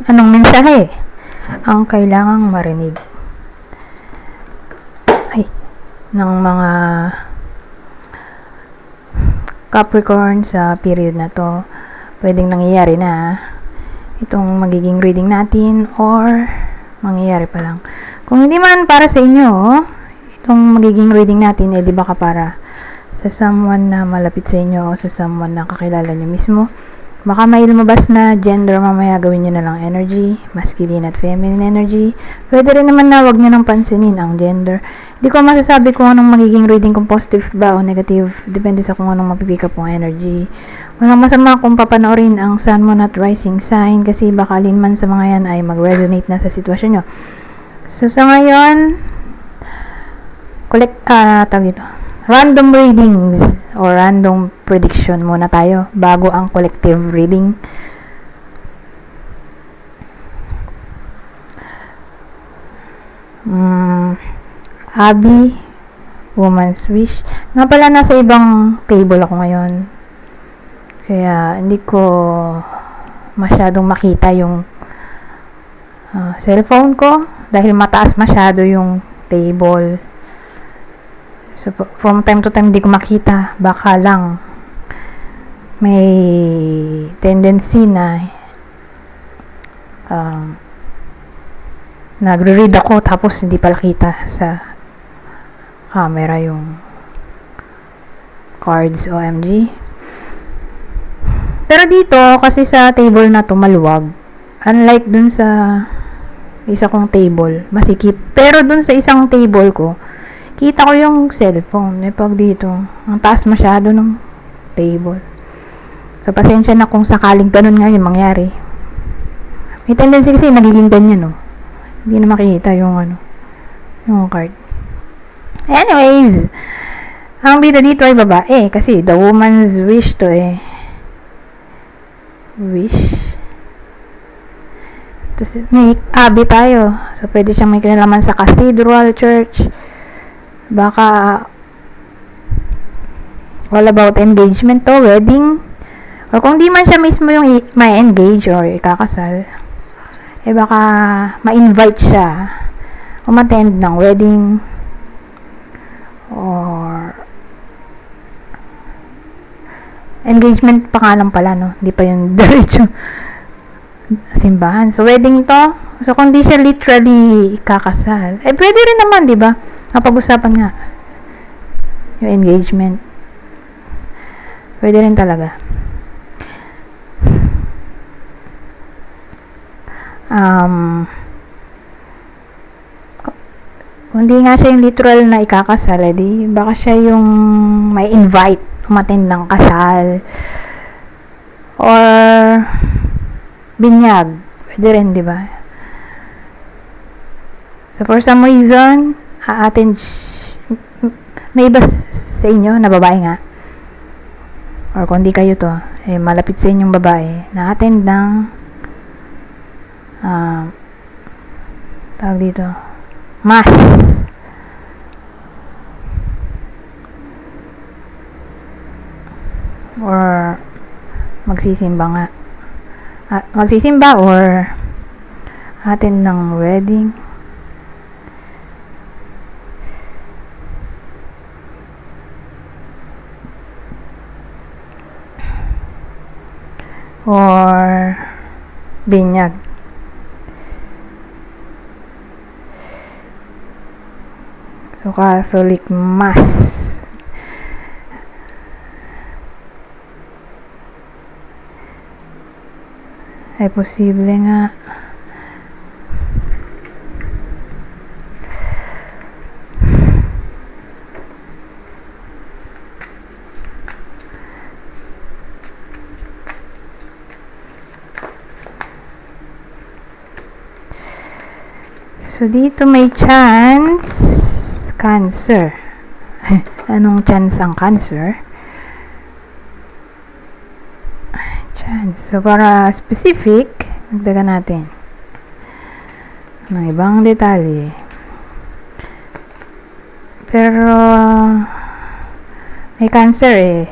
Anong mensahe ang kailangang marinig ng mga Capricorn sa period na to? Pwedeng nangyayari na itong magiging reading natin or mangyayari pa lang. Kung hindi man para sa inyo itong magiging reading natin, di baka para sa someone na malapit sa inyo o sa someone na kakilala nyo mismo. Baka may lumabas na gender, mamaya gawin nyo na lang energy, masculine at feminine energy. Pwede rin naman na wag nyo nang pansinin ang gender. Hindi ko masasabi kung anong magiging reading, kung positive ba o negative. Depende sa kung anong mapipick up ang energy. Walang masama kung papanoorin ang sun, moon at rising sign kasi baka alin man sa mga yan ay mag-resonate na sa sitwasyon nyo. So sa ngayon, random readings or random prediction muna tayo bago ang collective reading. Abby, Woman's Wish. Nga pala, nasa ibang table ako ngayon. Kaya hindi ko masyadong makita yung cellphone ko dahil mataas masyado yung table. So, from time to time, hindi ko makita. Baka lang may tendency na nagre-read ako tapos hindi pala kita sa camera yung cards. OMG. Pero dito, kasi sa table na to maluwag. Unlike dun sa isa kong table, masikip. Pero dun sa isang table ko, kita ko yung cellphone. Pag dito, ang taas masyado ng table. So, pasensya na kung sakaling ganun nga yung mangyari. May tendency kasi nagiging ganyan, Hindi na makikita yung yung card. Anyways, ang bida dito ay babae. Kasi the woman's wish to wish. Tapos may Abby tayo. So, pwede siyang may kinalaman sa cathedral, church. Baka all about engagement to, wedding. Or kung di man siya mismo yung may engage or ikakasal, baka ma-invite siya umattend ng wedding or engagement pa nga lang pala, hindi pa yung diretso simbahan. So, wedding to. So, kung di siya literally ikakasal, pwede rin naman, di ba? Napag-usapan nga yung engagement. Pwede rin talaga. Kung di nga siya yung literal na ikakasal, di baka siya yung may invite umattend ng kasal or binyag. Pwede rin, di ba? So, for some reason, may iba sa inyo na babae nga, or kung di kayo to, malapit sa inyong babae na attend ng tawag dito, mass, or magsisimba nga, magsisimba or attend ng wedding. Or binyag. So, Catholic Mass. Ay posible nga. So, dito may chance Cancer. Anong chance ang Cancer? Chance. So, para specific, nagdagan natin ng ibang detalye. Pero, may Cancer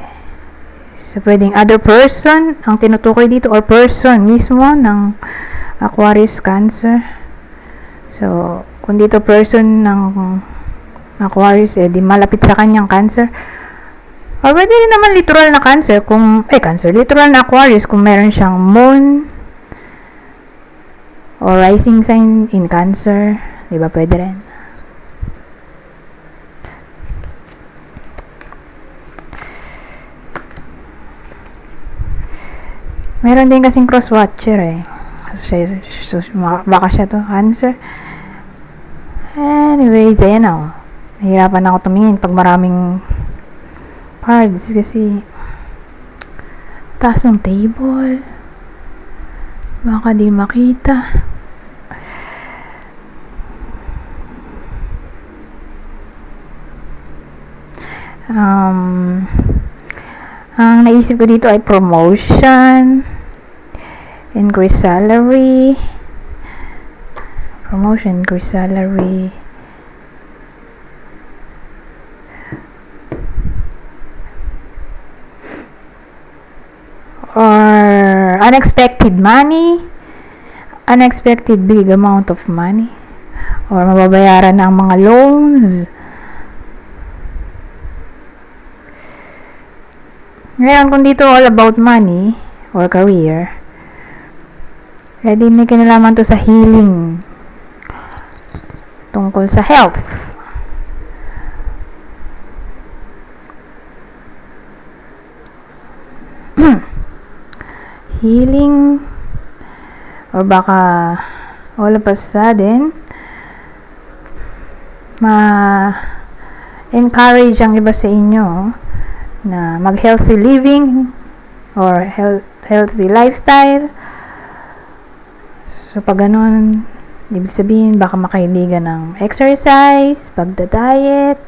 So, pwedeng other person ang tinutukoy dito or person mismo ng Aquarius, Cancer. So, kung dito person ng Aquarius, di malapit sa kanyang Cancer. Or pwede rin naman literal na Cancer, literal na Aquarius kung meron siyang moon or rising sign in Cancer. Diba, pwede rin. Meron din kasing cross-watcher baka siya to, Cancer. Anyways, ayan o. Nahirapan ako tumingin pag maraming cards kasi taas ng table. Baka di makita. Ang naisip ko dito ay promotion, increase salary, promotion, increase salary, or unexpected money, unexpected big amount of money, or mababayaran ng mga loans. Ngayon, kung dito all about money or career, pwede may kinalaman to sa healing tungkol sa health. Healing, or baka all of a sudden ma-encourage ang iba sa inyo na mag-healthy living or healthy lifestyle. So, pag ganun, ibig sabihin, baka makailigan ng exercise, pagda-diet.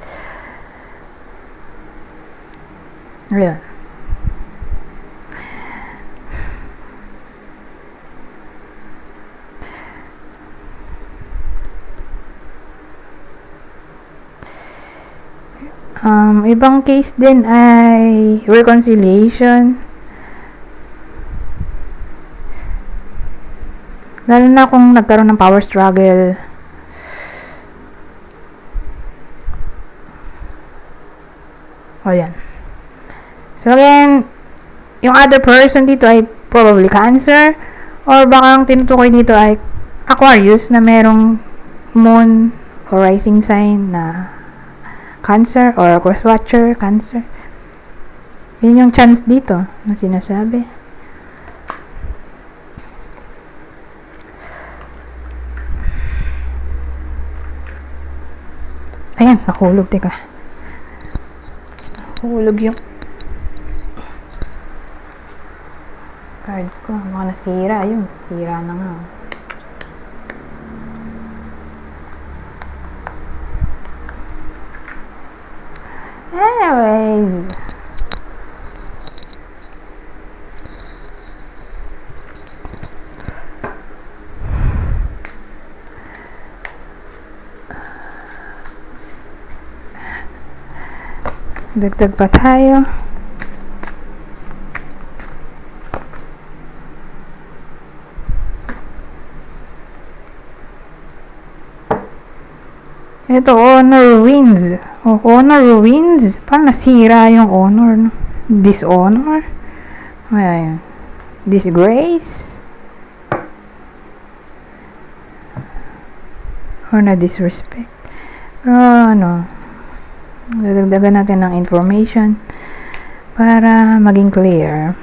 Ayun. Ibang case din ay reconciliation. Lalo na kung nagkaroon ng power struggle. O yan. So again, yung other person dito ay probably Cancer, or baka ang tinutukoy dito ay Aquarius na merong moon or rising sign na Cancer, or cross-watcher, Cancer. Yun yung chance dito na sinasabi. Ayan, nahulog. Teka. Nahulog yung cards ko. Baka nasira. Ayun, sira na nga. Anyways, dagdag pa tayo. Ito, honor wins. Honor wins? Parang nasira yung honor, no? Dishonor? Ayan. Disgrace? Or na disrespect? Pero, dadagdagan natin ng information para maging clear.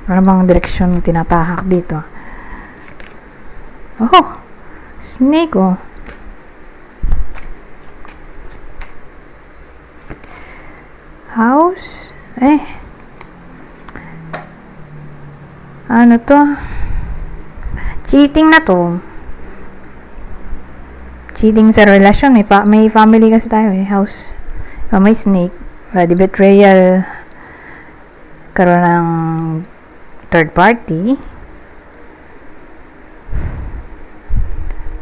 Ano bang direksyon tinatahak dito? Oh! Snake, oh. House? Ano to? Cheating na to. Cheating sa relasyon. May family kasi tayo house. May snake. The betrayal. Karoon ng third party.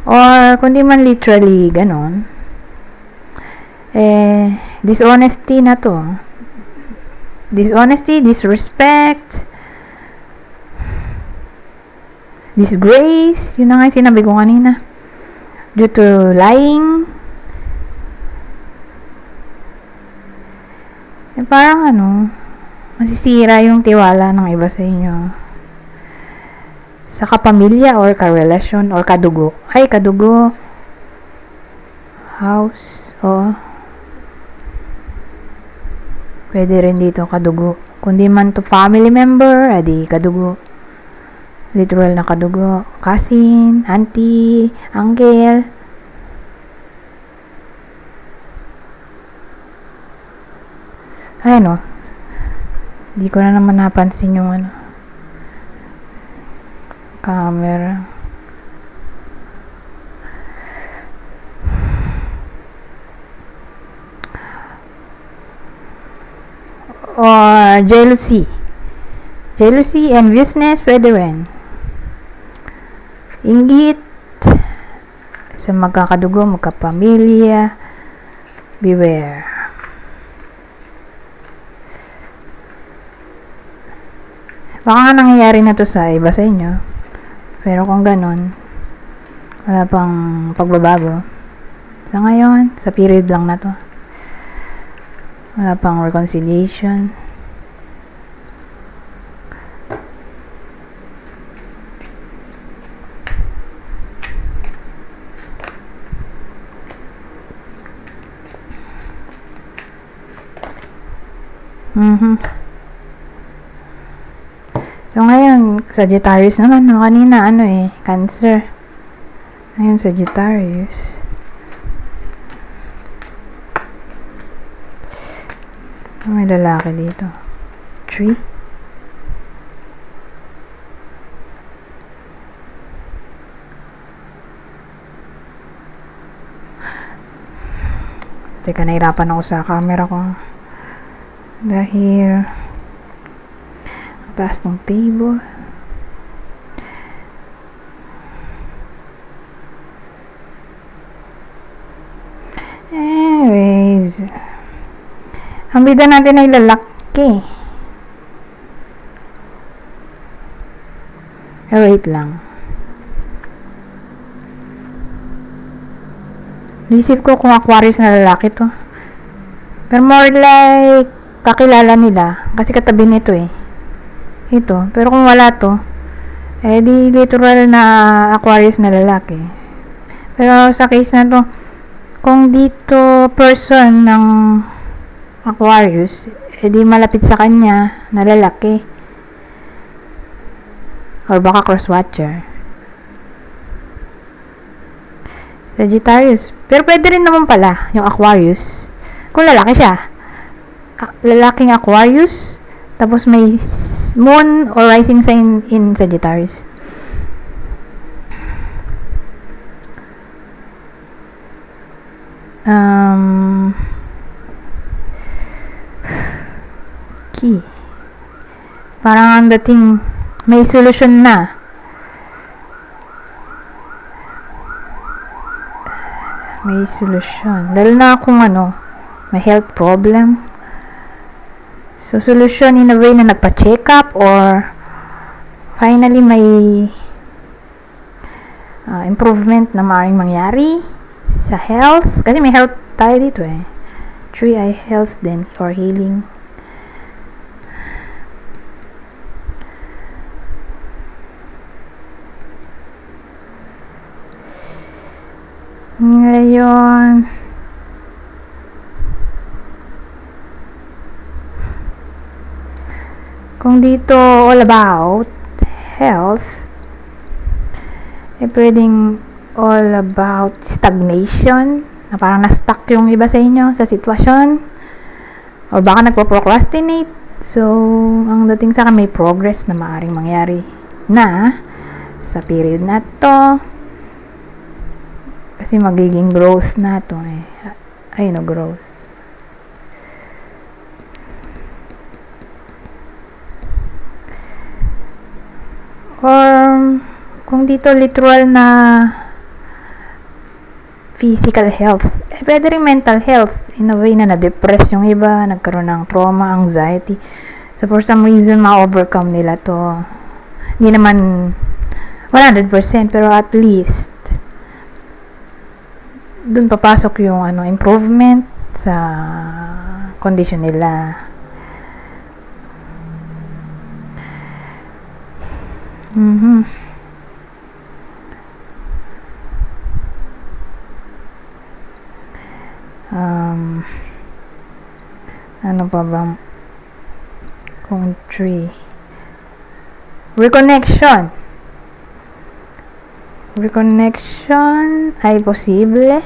Or, kundi man literally ganon. Dishonesty na to. Dishonesty, disrespect, disgrace, yun na nga yung sinabi ko kanina, due to lying. Parang masisira yung tiwala ng iba sa inyo. Sa kapamilya or karelasyon or kadugo. Ay, kadugo. House. Pwede rin dito kadugo. Kundi man to family member, adi kadugo. Literal na kadugo. Cousin, auntie, uncle. Ayan di ko na naman napansin yung camera. Or jealousy. Jealousy, enviousness, pwede rin. Inggit sa magkakadugo, magkapamilya. Beware. Baka nga nangyayari na to sa iba sa inyo. Pero kung ganun, wala pang pagbabago. Sa ngayon, sa period lang na to. Wala pang reconciliation. So ngayon, Sagittarius naman, kanina Cancer. Ngayon, Sagittarius. May lalaki dito. 3. Teka, nahirapan ako sa camera ko. Dahil taas ng table. Anyways, ang bida natin ay lalaki. Wait lang. Naisip ko kung Aquarius na lalaki to. Pero more like kakilala nila kasi katabi nito ito. Pero kung wala to, di literal na Aquarius na lalaki. Pero sa case na to, kung dito person ng Aquarius, di malapit sa kanya na lalaki. Or baka cross-watcher. Sagittarius. Pero pwede rin naman pala yung Aquarius. Kung lalaki siya. Lalaking Aquarius, tapos may moon or rising sign in Sagittarius. Key. Parang ang dating may solusyon na. May solusyon. Dahil na kung may health problem. So, solusyon in a way na nagpa-check up or finally may improvement na maaaring mangyari sa health. Kasi may health tayo dito 3 ay health din or healing. Ngayon, kung dito all about health, pwedeng all about stagnation, na parang na-stuck yung iba sa inyo sa sitwasyon, o baka nagpo-procrastinate. So, ang dating sa akin, may progress na maaring mangyari na sa period na to. Kasi magiging growth na to growth. Or kung dito literal na physical health, pwede rin mental health in a way na na-depress yung iba, nagkaroon ng trauma, anxiety. So for some reason ma-overcome nila to. Hindi naman 100%, pero at least dun papasok yung improvement sa kondisyon nila. Ano pa bang kung 3 reconnection ay posible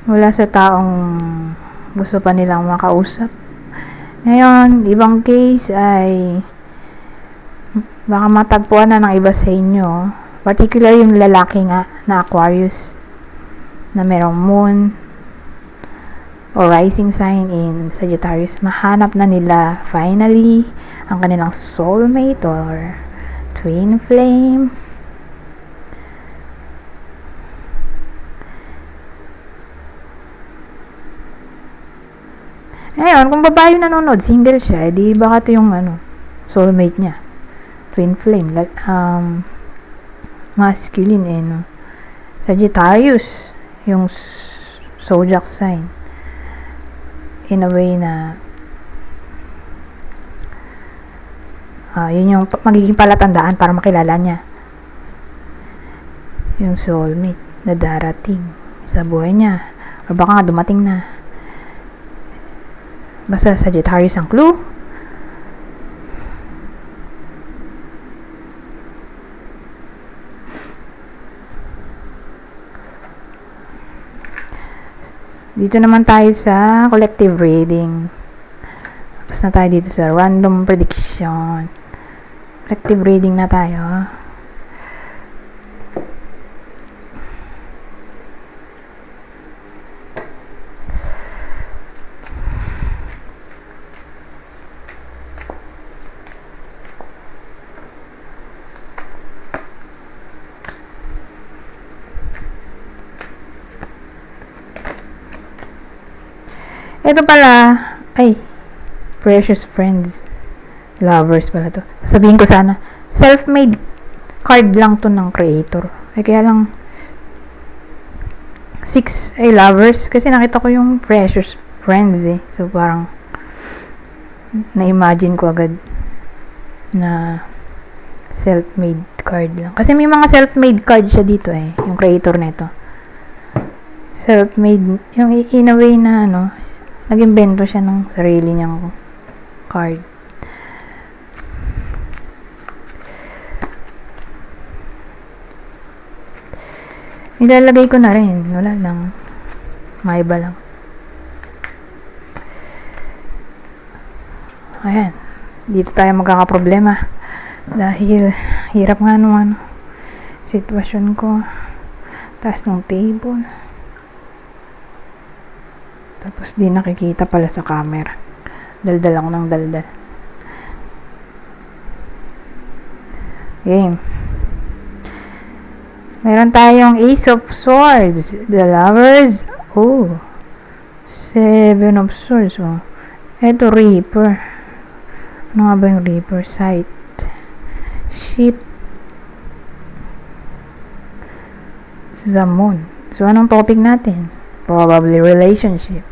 mula sa taong gusto pa nilang makausap. Ngayon, ibang case ay baka matagpuan na ng iba sa inyo, particular yung lalaki nga na Aquarius na merong moon o rising sign in Sagittarius. Mahanap na nila finally ang kanilang soulmate or twin flame. Ngayon, kung babae yung nanonood, single siya, di baka ito yung soulmate niya, twin flame, masculine Sagittarius yung zodiac sign, in a way na yun yung magiging palatandaan para makilala niya yung soulmate na darating sa buhay niya, o baka nga dumating na. Basta Sagittarius ang clue. Dito naman tayo sa collective reading. Tapos na tayo dito sa random prediction. Collective reading na tayo. Ito pala, precious friends, lovers pala to. Sabihin ko sana, self-made card lang to ng creator. Kaya lang, 6 ay lovers. Kasi nakita ko yung precious friends So, parang, na-imagine ko agad na self-made card lang. Kasi may mga self-made card siya dito yung creator nito. Self-made, yung in a way na nag-invento siya ng sarili niyang card. Ilalagay ko na rin. Wala lang. Maiba lang. Ayan. Dito tayo magkakaproblema. Dahil hirap nga nung sitwasyon ko. Taas ng table. Tapos di nakikita pala sa camera. Daldal ako ng daldal. Game. Meron tayong Ace of Swords. The Lovers. 7 of Swords. Ito Reaper. Ano nga ba yung Reaper? Sight. Ship. The Moon. So, anong topic natin? Probably relationship.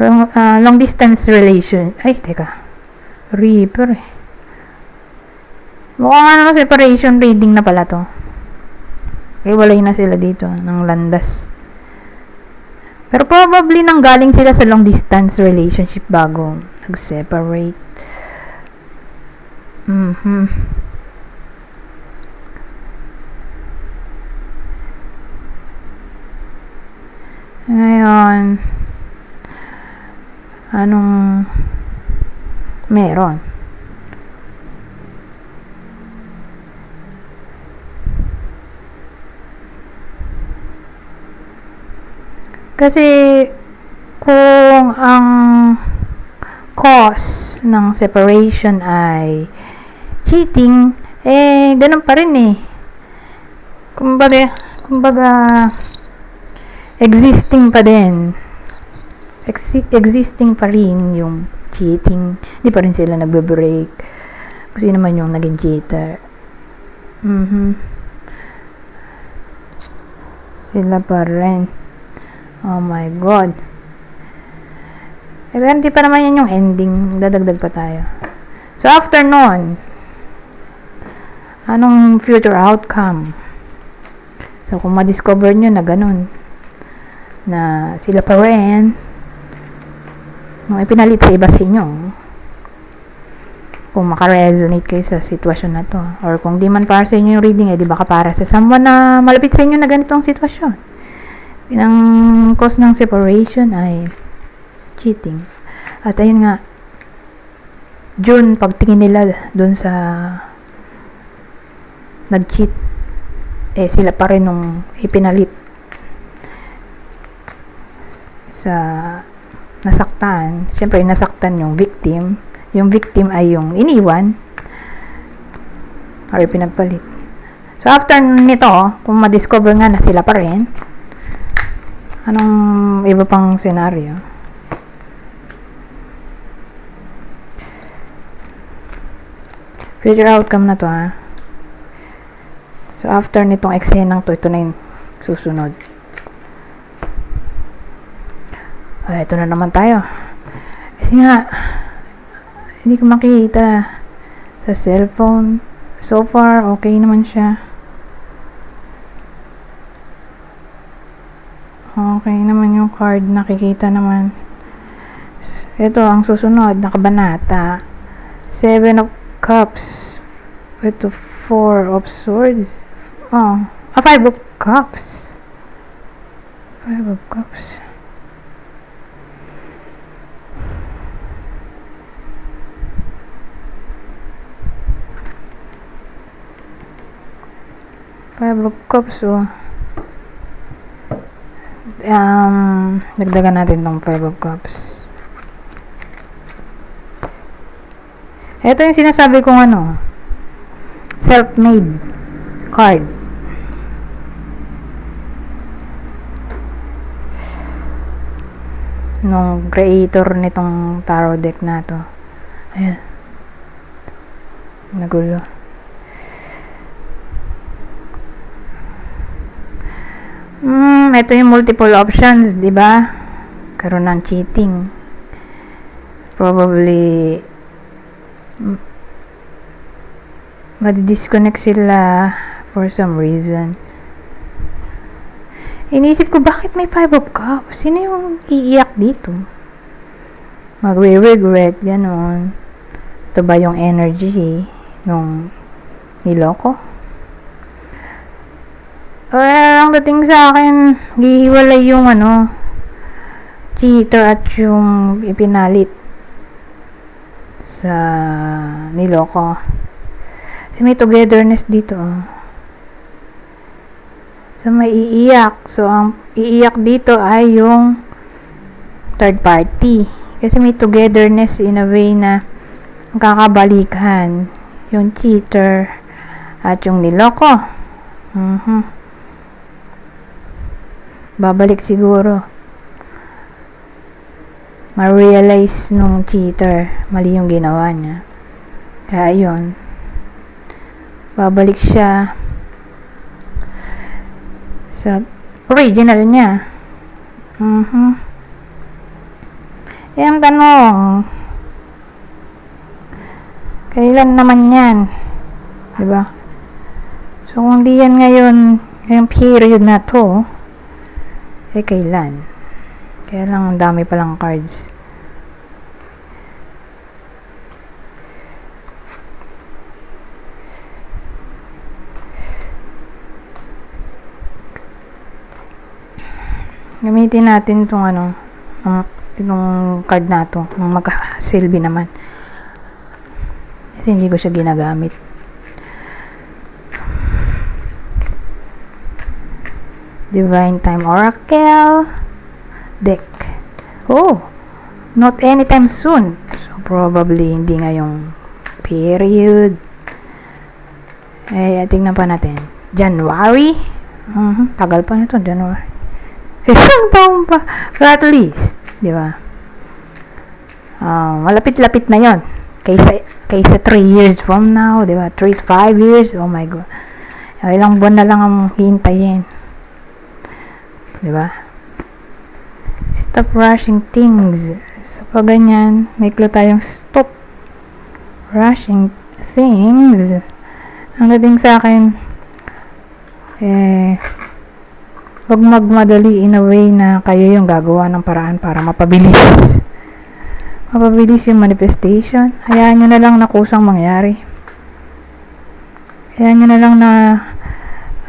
Long distance relation. Reaper Mukhang separation reading na pala to. Walay na sila dito ng landas. Pero probably nanggaling sila sa long distance relationship bago nag-separate. Ngayon, anong meron? Kasi kung ang cause ng separation ay cheating, ganun pa rin kumbaga existing pa din. Existing pa rin yung cheating. Di pa rin sila nagbe-break. Kasi naman yung naging cheater. Sila pa rin. Oh my God. Pero hindi pa naman yan yung ending. Dadagdag pa tayo. So, after nun, anong future outcome? So, kung ma-discover nyo na ganun, na sila pa rin, nung ipinalit sa iba sa inyo, kung makaresonate kayo sa sitwasyon na to, or kung di man para sa inyo yung reading, di baka para sa someone na malapit sa inyo na ganitong sitwasyon. Ang cause ng separation ay cheating. At ayun nga, June, pagtingin nila dun sa nag-cheat, sila pa rin nung ipinalit sa nasaktan. Siyempre, nasaktan yung victim. Yung victim ay yung iniwan or pinagpalit. So, after nito, kung ma-discover nga na sila pa rin, anong iba pang senaryo? Future outcome na to, ha? So, after nitong eksenang to, ito na yung susunod. Ito na naman tayo. Kasi nga, hindi ko makita sa cellphone. So far, okay naman siya. Okay naman yung card. Nakikita naman. Ito, ang susunod. Nakabanata. 7 of Cups. Ito, 4 of Swords. 5 of Cups. 5 of Cups. Five of Cups, dagdagan natin tong 5 of Cups. Ito yung sinasabi kong self-made card. Nung creator nitong tarot deck na to. Ayan. Nagulo. Ito yung multiple options, di ba? Karoon ng cheating. Probably madi-disconnect sila for some reason. Inisip ko, bakit may 5 of Cups? Sino yung iiyak dito? Magre-regret, gano'n. Ito ba yung energy nung niloko? Ang dating sa akin, hihiwalay yung cheater at yung ipinalit sa niloko. Kasi may togetherness dito. So, may iiyak. So, ang iiyak dito ay yung third party. Kasi may togetherness in a way na kakabalikan yung cheater at yung niloko. Babalik siguro. Ma-realize nung cheater mali yung ginawa niya. Kaya yun. Babalik siya sa original niya. Ang tanong, kailan naman yan? Diba? So, kung di yan ngayon, ngayong period na to, kailan? Kaya lang, ang dami palang cards. Gamitin natin itong itong card na to, ng magkasilbi naman. Kasi hindi ko siya ginagamit. Divine Time Oracle deck. Not anytime soon. So, probably hindi ngayong period. Tingnan pa natin. January. Tagal pa nito, January. Isang taon pa. Pero at least, di ba? Malapit-lapit na yon. Kaysa 3 years from now, di ba? 3 to 5 years, oh my God. Ilang buwan na lang ang hintayin. Di ba? Stop rushing things. So, pag ganyan, may clue tayong stop rushing things. Ang dating sa akin, wag magmadali in a way na kayo yung gagawa ng paraan para mapabilis yung manifestation. Hayaan nyo na lang na kusang mangyari. Hayaan nyo na lang na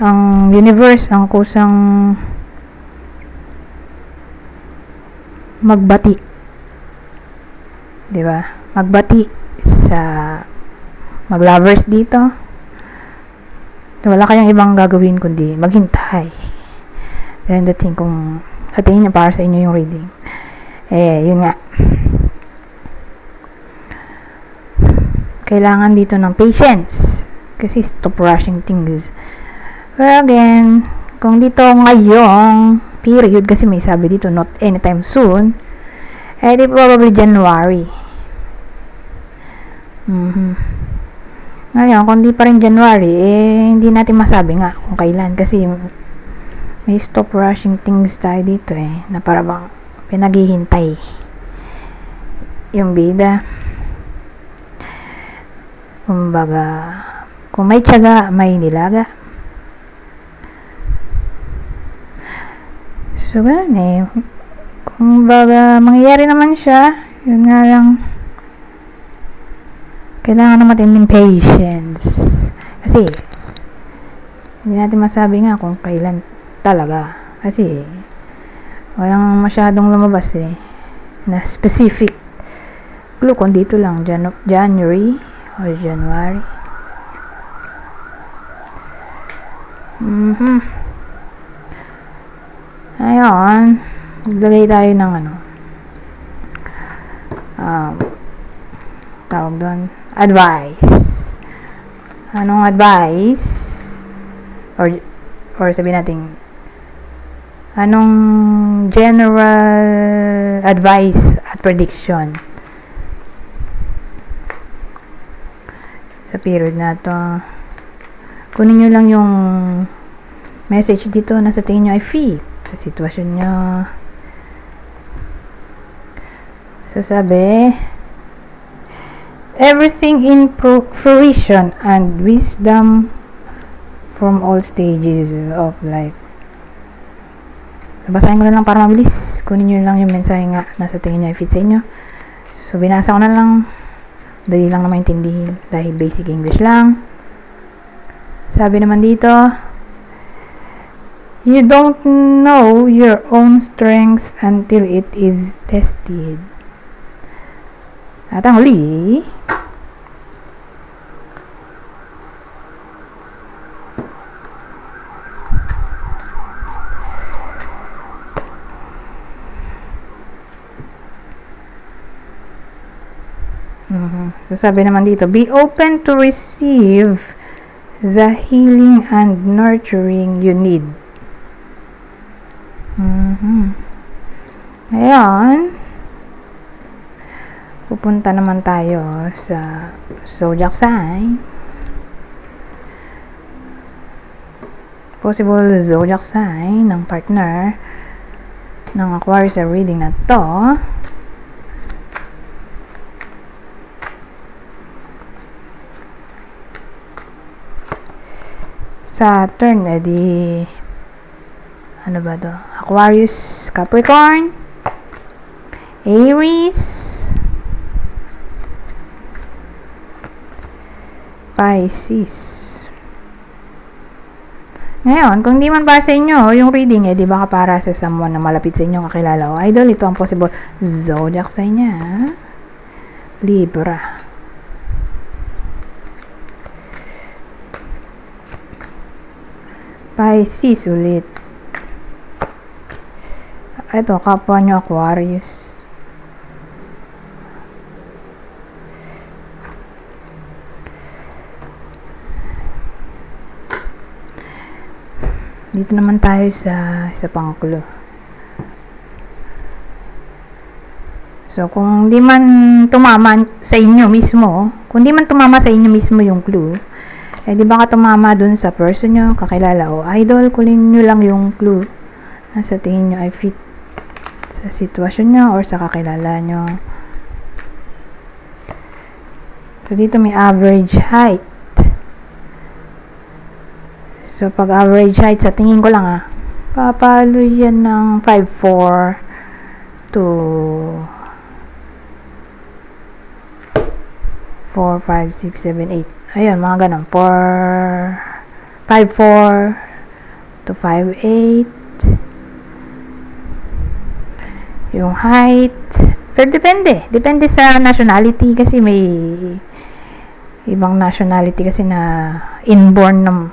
ang universe ang kusang magbati. Diba? Magbati sa mag-lovers dito. Wala kayong ibang gagawin kundi maghintay. Then the thing, kung sa tingin nyo para sa inyo yung reading, yun nga. Kailangan dito ng patience. Kasi stop rushing things. But again, kung dito ngayong period, kasi may sabi dito, not anytime soon, di probably January. Ngayon, kung di pa rin January, hindi natin masabi nga kung kailan. Kasi may stop rushing things tayo dito na para bang pinaghihintay yung bida. Kumbaga, kung may tiyaga, may nilaga. So, ganun kumbaga, mangyayari naman siya. Yun nga lang, kailangan na matinding patience. Kasi, hindi natin masabi nga kung kailan talaga. Kasi, walang masyadong lumabas na specific clue. Kung dito lang, January or January. Ayun, naglagay tayo ng tawag doon, advice. Anong advice? Or sabihin natin, anong general advice at prediction sa period na to? Kunin nyo lang yung message dito na sa tingin nyo ay fit sa sitwasyon nyo. So, sabi, everything in fruition and wisdom from all stages of life. Basahin ko na lang para mabilis. Kunin nyo lang yung mensahe nga nasa tingin nyo ay fit sa inyo. So, binasa ko na lang. Dali lang na maintindihin dahil basic English lang. Sabi naman dito, you don't know your own strengths until it is tested. At ang huli, so sabi naman dito, be open to receive the healing and nurturing you need. Ayan. Pupunta naman tayo sa zodiac sign. Possible zodiac sign ng partner ng Aquarius sa reading na to. Saturn, edi ano ba to? Aquarius, Capricorn, Aries, Pisces. Ngayon, kung di man para sa inyo yung reading, di baka para sa someone na malapit sa inyo kakilala o idol, ito ang possible zodiac sign niya. Libra. Pisces ulit. Ito, kapwa nyo Aquarius. Dito naman tayo sa pang clue. So, kung di man tumama sa inyo mismo, kung di man tumama sa inyo mismo yung clue, eh di baka tumama dun sa person nyo, kakilala o idol, kunin nyo lang yung clue na sa tingin nyo ay fit sa sitwasyon nyo or sa kakilala nyo. So, dito may average height. So, pag average height, sa tingin ko lang papalo yan ng 5'4" to 4, 5, 6, 7, 8. Ayun, mga ganun. 5'4" to 5'8". Yung height. Pero depende. Depende sa nationality kasi may ibang nationality kasi na inborn na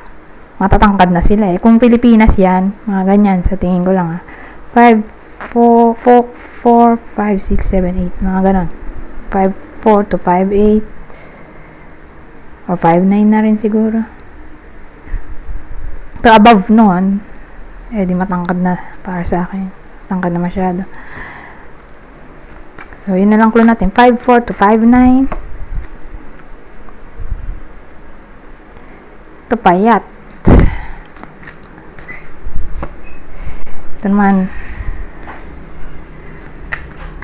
matatangkad na sila eh. Kung Pilipinas yan, mga ganyan, sa tingin ko lang 5, 4, 5, 6, 7, 8. Mga ganun. 5'4" to 5'8". Or 5'9" na rin siguro. Pero above noon, eh di matangkad na para sa akin. Matangkad na masyado. So, yun na lang clue natin. 5'4" to 5'9". Ito payat. Ito naman,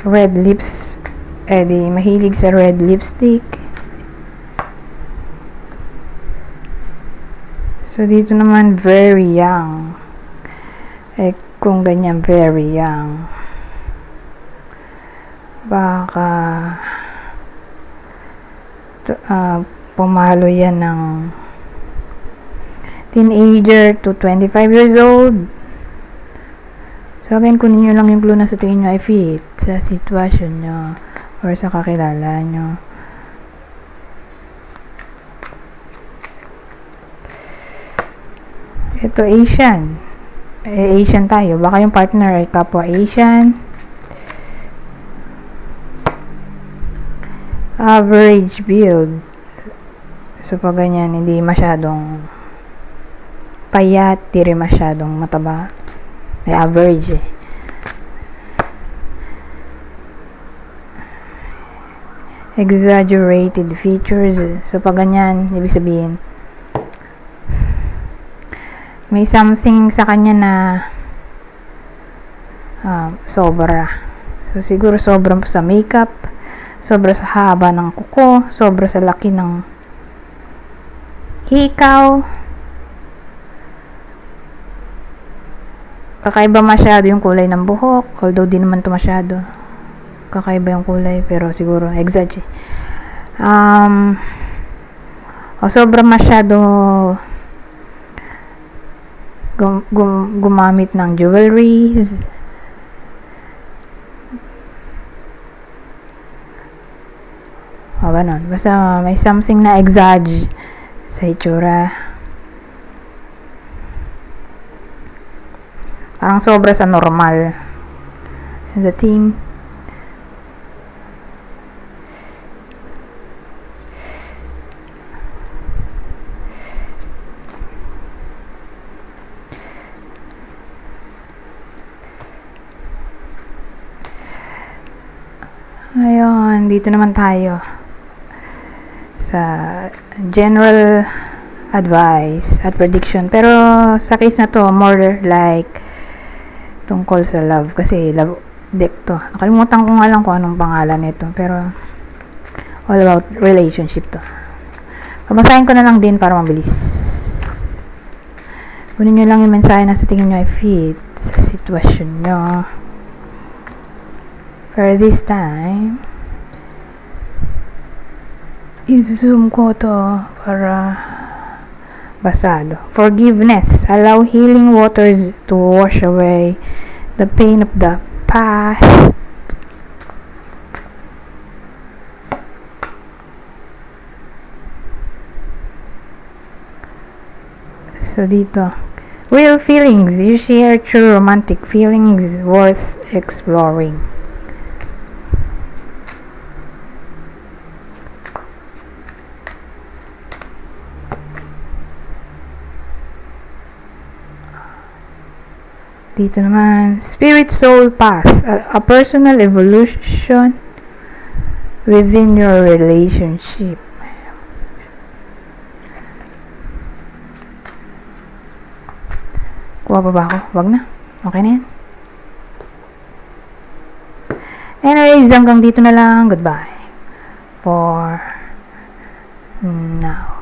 red lips. Eh di mahilig sa red lipstick. So, dito naman, very young. Eh, kung ganyan, very young. Baka, pumalo yan ng teenager to 25 years old. So, again, kunin nyo lang yung clue na sa tingin nyo ay fit sa sitwasyon nyo or sa kakilala nyo. Ito, Asian. Asian tayo. Baka yung partner ay kapwa Asian. Average build. So, pag ganyan, hindi masyadong payat, di rin masyadong mataba. May average eh. Exaggerated features. So, pag ganyan, ibig sabihin, may something sa kanya na sobra. So, siguro sobra sa makeup, sobra sa haba ng kuko, sobra sa laki ng hikaw. Kakaiba masyado yung kulay ng buhok, although di naman to masyado. Kakaiba yung kulay, pero siguro exaggerate. Sobra masyado gumamit ng jewelries. Ganon. Basta may something na exaggerate sa itsura. Parang sobra sa normal. The thing. Ayun, dito naman tayo sa general advice at prediction. Pero sa case na to, more like tungkol sa love. Kasi love deck to. Nakalimutan ko nga lang kung anong pangalan nito. Pero all about relationship to. Pamasahin ko na lang din para mabilis. Kunin nyo lang yung mensahe na sa tingin nyo ay fit sa sitwasyon nyo. For this time, i-zoom ko to para basado. Forgiveness. Allow healing waters to wash away the pain of the past. So dito, real feelings. You share true romantic feelings worth exploring. Dito naman, spirit soul path, a personal evolution within your relationship. Kuha pa ba ako? Wag na. Okay na yan. Anyways, hanggang dito na lang. Goodbye. For now.